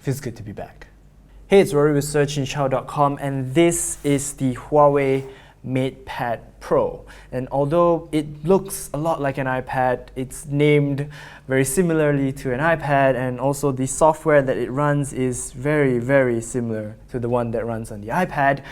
Feels good to be back. Hey, it's Rory with searchandchow.com, and this is the Huawei MatePad Pro. And although it looks a lot like an iPad, it's named very similarly to an iPad, and also the software that it runs is very, very similar to the one that runs on the iPad.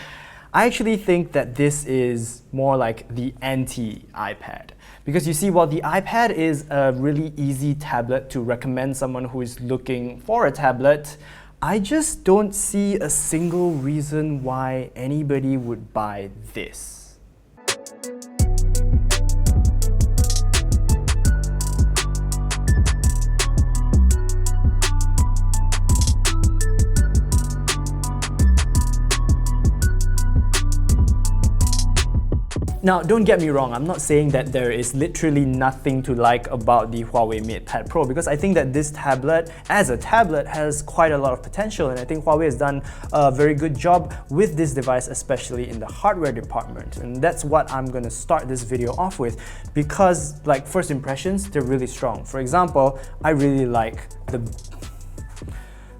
I actually think that this is more like the anti-iPad. Because you see, while the iPad is a really easy tablet to recommend someone who is looking for a tablet, I just don't see a single reason why anybody would buy this. Now, don't get me wrong, I'm not saying that there is literally nothing to like about the Huawei MatePad Pro, because I think that this tablet, as a tablet, has quite a lot of potential, and I think Huawei has done a very good job with this device, especially in the hardware department. And that's what I'm going to start this video off with, because like first impressions, they're really strong. For example, I really like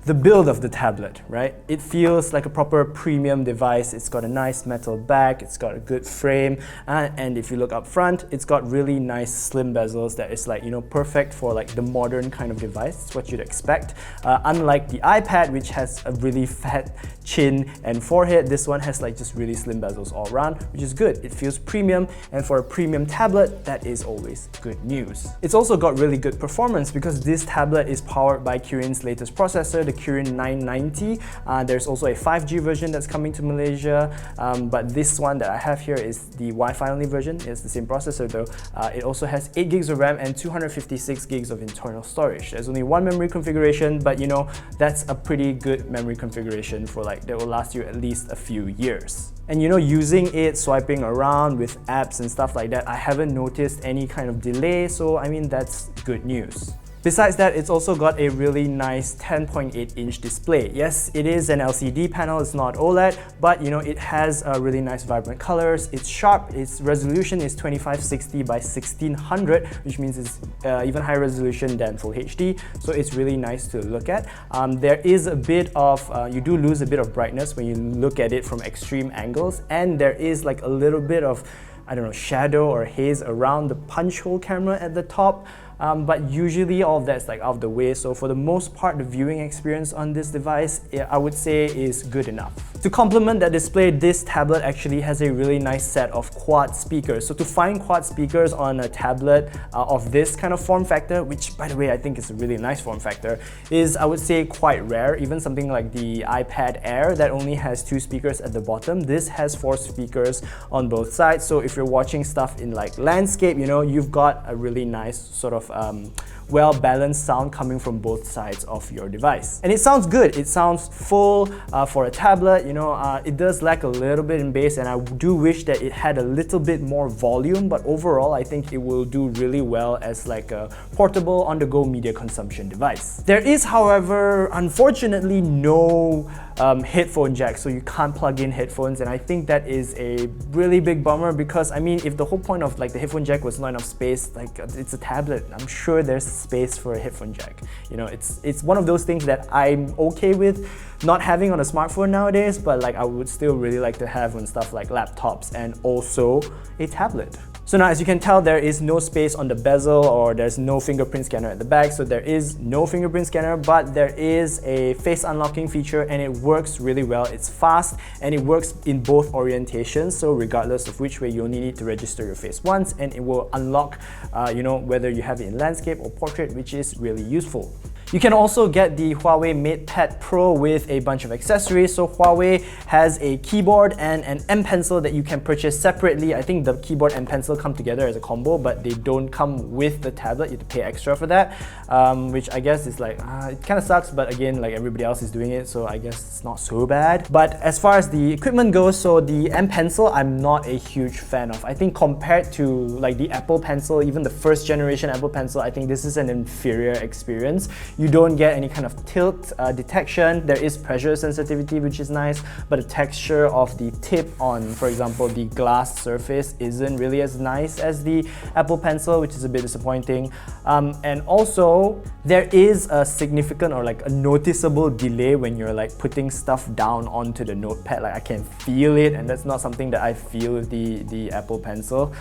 the build of the tablet, right? It feels like a proper premium device. It's got a nice metal back, it's got a good frame, and if you look up front, it's got really nice slim bezels that is like, you know, perfect for like the modern kind of device. It's what you'd expect. Unlike the iPad, which has a really fat chin and forehead, this one has like just really slim bezels all around, which is good. It feels premium, and for a premium tablet, that is always good news. It's also got really good performance because this tablet is powered by Kirin's latest processor, the Kirin 990. There's also a 5G version that's coming to Malaysia, but this one that I have here is the Wi-Fi only version. It's the same processor though. It also has 8 gigs of RAM and 256 gigs of internal storage. There's only one memory configuration, but you know, that's a pretty good memory configuration for like that will last you at least a few years. And you know, using it, swiping around with apps and stuff like that, I haven't noticed any kind of delay, so I mean, that's good news. Besides that, it's also got a really nice 10.8-inch display. Yes, it is an LCD panel, it's not OLED, but you know, it has really nice vibrant colors, it's sharp, its resolution is 2560 by 1600, which means it's even higher resolution than Full HD, so it's really nice to look at. There is a bit of, you do lose a bit of brightness when you look at it from extreme angles, and there is like a little bit of, I don't know, shadow or haze around the punch hole camera at the top. But usually all of that's like out of the way, so for the most part, the viewing experience on this device, I would say, is good enough. To complement that display, this tablet actually has a really nice set of quad speakers. So to find quad speakers on a tablet of this kind of form factor, which by the way I think is a really nice form factor, is, I would say, quite rare. Even something like the iPad Air that only has 2 speakers at the bottom, this has 4 speakers on both sides. So if you're watching stuff in like landscape, you know, you've got a really nice sort of well-balanced sound coming from both sides of your device. And it sounds good, it sounds full for a tablet, you know, it does lack a little bit in bass, and I do wish that it had a little bit more volume, but overall I think it will do really well as like a portable on-the-go media consumption device. There is, however, unfortunately no headphone jack, so you can't plug in headphones, and I think that is a really big bummer, because I mean, if the whole point of like the headphone jack was not enough space, like it's a tablet, I'm sure there's space for a headphone jack. You know, it's one of those things that I'm okay with not having on a smartphone nowadays, but like I would still really like to have on stuff like laptops and also a tablet. So now, as you can tell, there is no space on the bezel, or there's no fingerprint scanner at the back, so there is no fingerprint scanner, but there is a face unlocking feature, and it works really well. It's fast, and it works in both orientations, so regardless of which way, you only need to register your face once, and it will unlock, you know, whether you have it in landscape or portrait, which is really useful. You can also get the Huawei MatePad Pro with a bunch of accessories. So Huawei has a keyboard and an M Pencil that you can purchase separately. I think the keyboard and pencil come together as a combo, but they don't come with the tablet. You have to pay extra for that, which I guess is like, it kind of sucks, but again, like everybody else is doing it, so I guess it's not so bad. But as far as the equipment goes, so the M Pencil, I'm not a huge fan of. I think compared to like the Apple Pencil, even the first generation Apple Pencil, I think this is an inferior experience. You don't get any kind of tilt detection. There is pressure sensitivity, which is nice, but the texture of the tip on, for example, the glass surface isn't really as nice as the Apple Pencil, which is a bit disappointing. And also, there is a significant or like a noticeable delay when you're like putting stuff down onto the notepad. Like I can feel it, and that's not something that I feel with the Apple Pencil.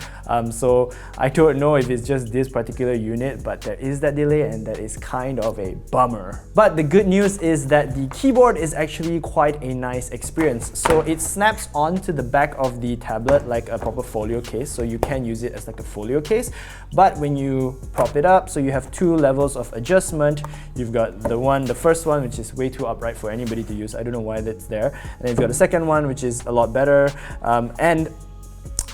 So I don't know if it's just this particular unit, but there is that delay, and that is kind of a bummer. But the good news is that the keyboard is actually quite a nice experience. So it snaps onto the back of the tablet like a proper folio case, so you can use it as like a folio case. But when you prop it up, so you have two levels of adjustment. You've got the first one, which is way too upright for anybody to use. I don't know why that's there. And then you've got the second one, which is a lot better. And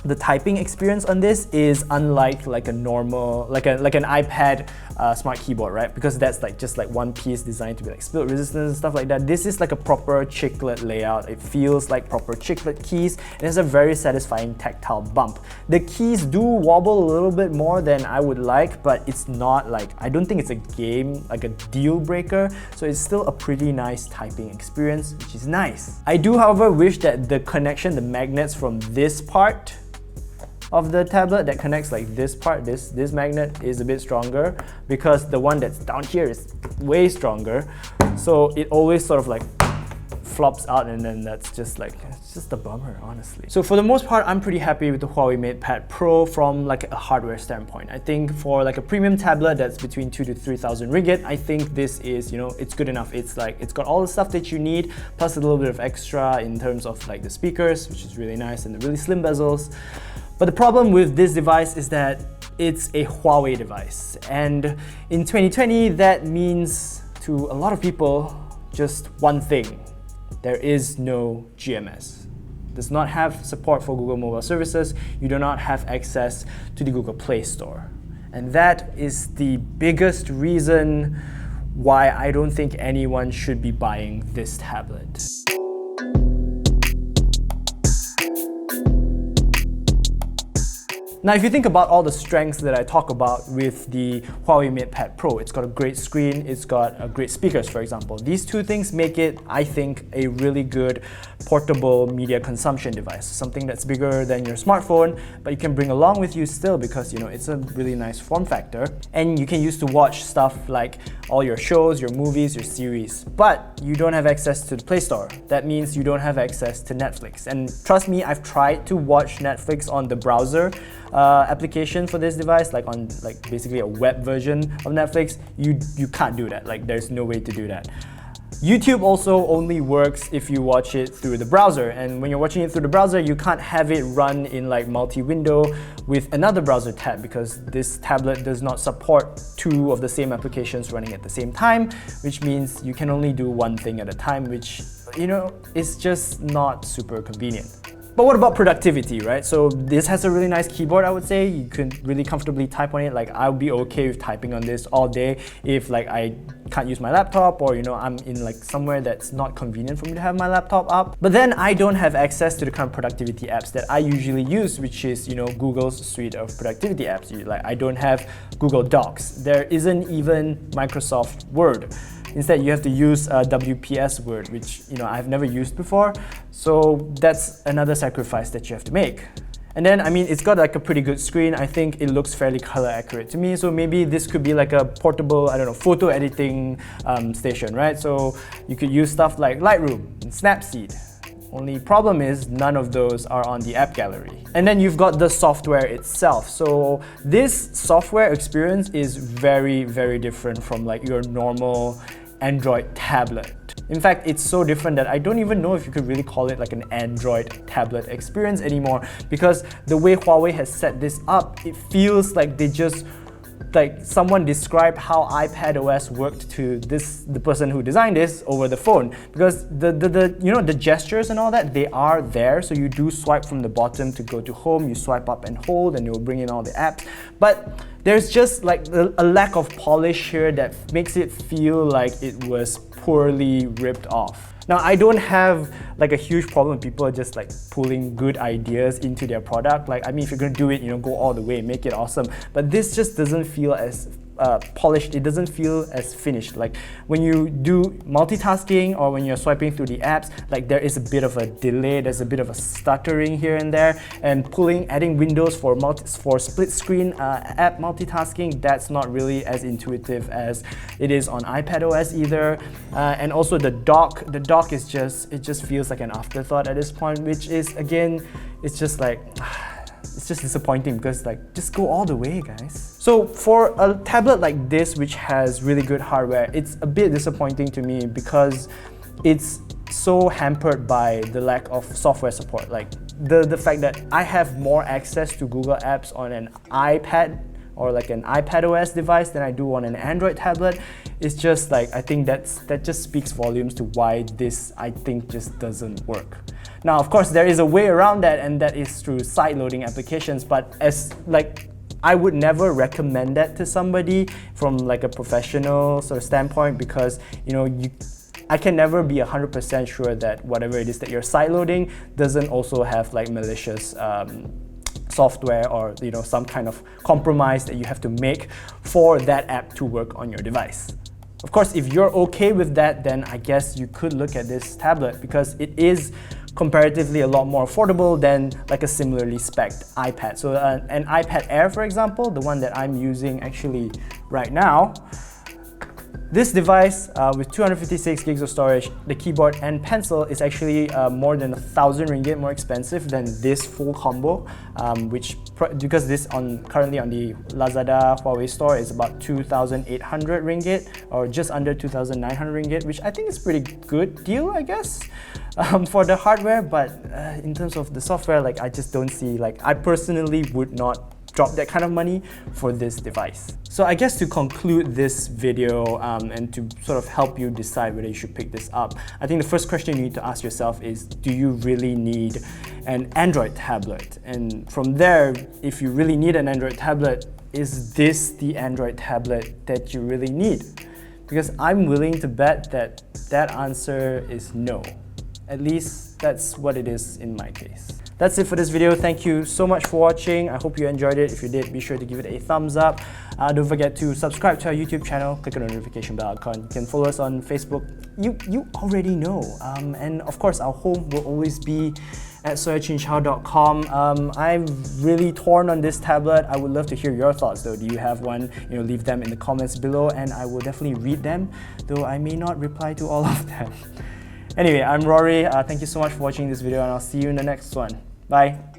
the typing experience on this is unlike like a normal, like an iPad smart keyboard, right? Because that's like just like one piece designed to be like spill resistant and stuff like that. This is like a proper chiclet layout. It feels like proper chiclet keys. It has a very satisfying tactile bump. The keys do wobble a little bit more than I would like, but it's not like, I don't think it's like a deal breaker. So it's still a pretty nice typing experience, which is nice. I do, however, wish that the connection, the magnets from this part of the tablet that connects like this part, this magnet is a bit stronger, because the one that's down here is way stronger. So it always sort of like flops out, and then that's just like, it's just a bummer, honestly. So for the most part, I'm pretty happy with the Huawei MatePad Pro from like a hardware standpoint. I think for like a premium tablet that's between 2,000 to 3,000 ringgit, I think this is, you know, it's good enough. It's like, it's got all the stuff that you need, plus a little bit of extra in terms of like the speakers, which is really nice, and the really slim bezels. But the problem with this device is that it's a Huawei device. And in 2020, that means to a lot of people just one thing. There is no GMS. It does not have support for Google Mobile Services. You do not have access to the Google Play Store. And that is the biggest reason why I don't think anyone should be buying this tablet. Now, if you think about all the strengths that I talk about with the Huawei MatePad Pro, it's got a great screen, it's got great speakers, for example. These two things make it, I think, a really good portable media consumption device. Something that's bigger than your smartphone, but you can bring along with you still, because, you know, it's a really nice form factor. And you can use to watch stuff like all your shows, your movies, your series. But you don't have access to the Play Store. That means you don't have access to Netflix. And trust me, I've tried to watch Netflix on the browser application for this device, like on like basically a web version of Netflix. You can't do that. Like, there's no way to do that. YouTube also only works if you watch it through the browser, and when you're watching it through the browser, you can't have it run in like multi-window with another browser tab, because this tablet does not support two of the same applications running at the same time, which means you can only do one thing at a time, which, you know, is just not super convenient. But what about productivity, right? So this has a really nice keyboard, I would say. You can really comfortably type on it. Like, I'll be okay with typing on this all day if like I can't use my laptop, or, you know, I'm in like somewhere that's not convenient for me to have my laptop up. But then I don't have access to the kind of productivity apps that I usually use, which is, you know, Google's suite of productivity apps. Like, I don't have Google Docs. There isn't even Microsoft Word. Instead, you have to use WPS Word, which, you know, I've never used before. So that's another sacrifice that you have to make. And then, I mean, it's got like a pretty good screen. I think it looks fairly color accurate to me. So maybe this could be like a portable, I don't know, photo editing station, right? So you could use stuff like Lightroom and Snapseed. Only problem is none of those are on the app gallery. And then you've got the software itself. So this software experience is very, very different from like your normal Android tablet. In fact, it's so different that I don't even know if you could really call it like an Android tablet experience anymore, because the way Huawei has set this up, it feels like they just like someone described how iPadOS worked to the person who designed this over the phone, because the you know, the gestures and all that, they are there. So you do swipe from the bottom to go to home, you swipe up and hold, and it will bring in all the apps. But there's just like a lack of polish here that makes it feel like it was poorly ripped off. Now, I don't have like a huge problem with people just like pulling good ideas into their product. Like, I mean, if you're gonna do it, you know, go all the way, make it awesome. But this just doesn't feel as polished. It doesn't feel as finished. Like when you do multitasking or when you're swiping through the apps, like there is a bit of a delay, there's a bit of a stuttering here and there, and adding windows for split screen app multitasking, that's not really as intuitive as it is on iPadOS either. And also the dock is just feels like an afterthought at this point, which is, again, it's just like it's just disappointing, because like, just go all the way, guys. So for a tablet like this, which has really good hardware, it's a bit disappointing to me because it's so hampered by the lack of software support. Like the fact that I have more access to Google Apps on an iPad or like an iPadOS device than I do on an Android tablet, it's just like, I think that just speaks volumes to why this, I think, just doesn't work. Now, of course, there is a way around that, and that is through side-loading applications, but I would never recommend that to somebody from like a professional sort of standpoint, because I can never be 100% sure that whatever it is that you're side-loading doesn't also have like malicious software or some kind of compromise that you have to make for that app to work on your device. Of course, if you're okay with that, then I guess you could look at this tablet, because it is comparatively a lot more affordable than like a similarly spec'd iPad. So an iPad Air, for example, the one that I'm using actually right now, this device with 256 gigs of storage, the keyboard and pencil is actually more than 1,000 ringgit more expensive than this full combo, because this currently on the Lazada Huawei store is about 2,800 ringgit, or just under 2,900 ringgit, which I think is a pretty good deal, I guess, for the hardware. But in terms of the software, like, I just don't see, like, I personally would not drop that kind of money for this device. So I guess to conclude this video and to sort of help you decide whether you should pick this up, I think the first question you need to ask yourself is, do you really need an Android tablet? And from there, if you really need an Android tablet, is this the Android tablet that you really need? Because I'm willing to bet that that answer is no. At least that's what it is in my case. That's it for this video. Thank you so much for watching. I hope you enjoyed it. If you did, be sure to give it a thumbs up. Don't forget to subscribe to our YouTube channel, click on the notification bell icon. You can follow us on Facebook. You already know. And of course, our home will always be at soyachinchao.com. I'm really torn on this tablet. I would love to hear your thoughts though. Do you have one? Leave them in the comments below, and I will definitely read them, though I may not reply to all of them. Anyway, I'm Rory. Thank you so much for watching this video, and I'll see you in the next one. Bye.